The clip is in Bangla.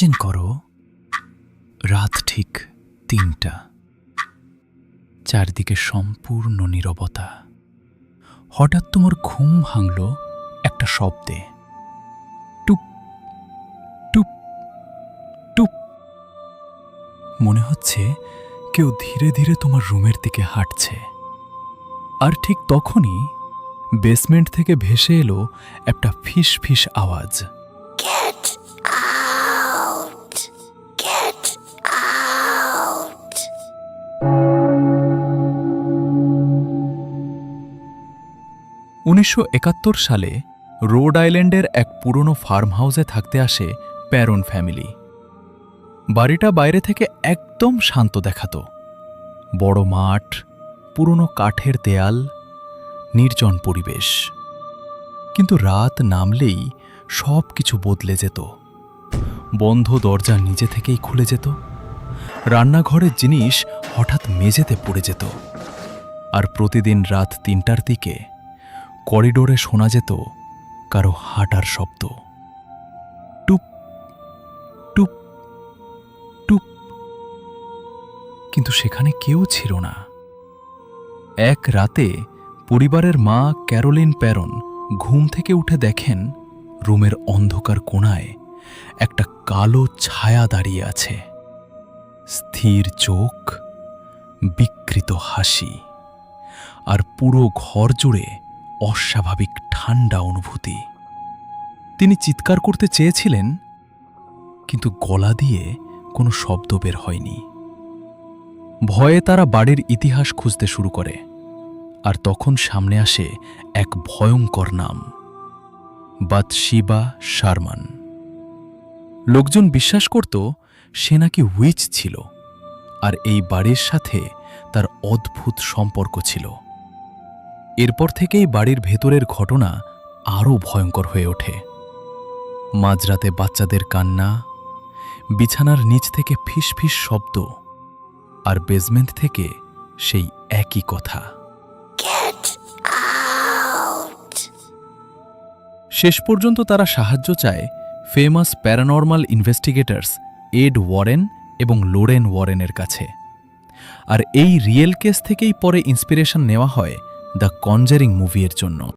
ইমাজিন করো রাত ঠিক ৩টা, চারদিকে সম্পূর্ণ নীরবতা। হঠাৎ তোমার ঘুম ভাঙল একটা শব্দে, টুপ টুপ টুপ। মনে হচ্ছে কেউ ধীরে ধীরে তোমার রুমের দিকে হাঁটছে। আর ঠিক তখনই বেসমেন্ট থেকে ভেসে এলো একটা ফিস ফিস আওয়াজ। Get out! Get out! ১৯৭১ সালে রোড আইল্যান্ডের এক পুরনো ফার্ম হাউসে থাকতে আসে প্যারন ফ্যামিলি। বাড়িটা বাইরে থেকে একদম শান্ত দেখাতো। বড় মাঠ, পুরনো কাঠের দেয়াল, নির্জন পরিবেশ। কিন্তু রাত নামলেই সব কিছু বদলে যেত। বন্ধ দরজা নিজে থেকেই খুলে যেত, রান্নাঘরের জিনিস হঠাৎ মেঝেতে পড়ে যেত। আর প্রতিদিন রাত ৩টার দিকে করিডোরে শোনা যেত কারো হাঁটার শব্দ, টুপ টুপ টুপ। কিন্তু সেখানে কেউ ছিল না। এক রাতে পরিবারের মা ক্যারোলিন প্যারন ঘুম থেকে উঠে দেখেন রুমের অন্ধকার কোণায় একটা কালো ছায়া দাঁড়িয়ে আছে। স্থির চোখ, বিকৃত হাসি, আর পুরো ঘর জুড়ে অস্বাভাবিক ঠান্ডা অনুভূতি। তিনি চিৎকার করতে চেয়েছিলেন, কিন্তু গলা দিয়ে কোনো শব্দ বের হয়নি। ভয়ে তারা বাড়ির ইতিহাস খুঁজতে শুরু করে। আর তখন সামনে আসে এক ভয়ঙ্কর নাম, বাথশিবা শারমান। লোকজন বিশ্বাস করত সে নাকি উইচ ছিল, আর এই বাড়ির সাথে তার অদ্ভুত সম্পর্ক ছিল। এরপর থেকেই বাড়ির ভেতরের ঘটনা আরও ভয়ঙ্কর হয়ে ওঠে। মাঝরাতে বাচ্চাদের কান্না, বিছানার নিচ থেকে ফিস ফিস শব্দ, আর বেসমেন্ট থেকে সেই একই কথা, Get out! শেষ পর্যন্ত তারা সাহায্য চায় ফেমাস প্যারানর্মাল ইনভেস্টিগেটরস এড ওয়ারেন এবং লোরেন ওয়ারেনের কাছে। আর এই রিয়েল কেস থেকেই পরে ইন্সপিরেশন নেওয়া হয় দ্য কনজারিং মুভির জন্য।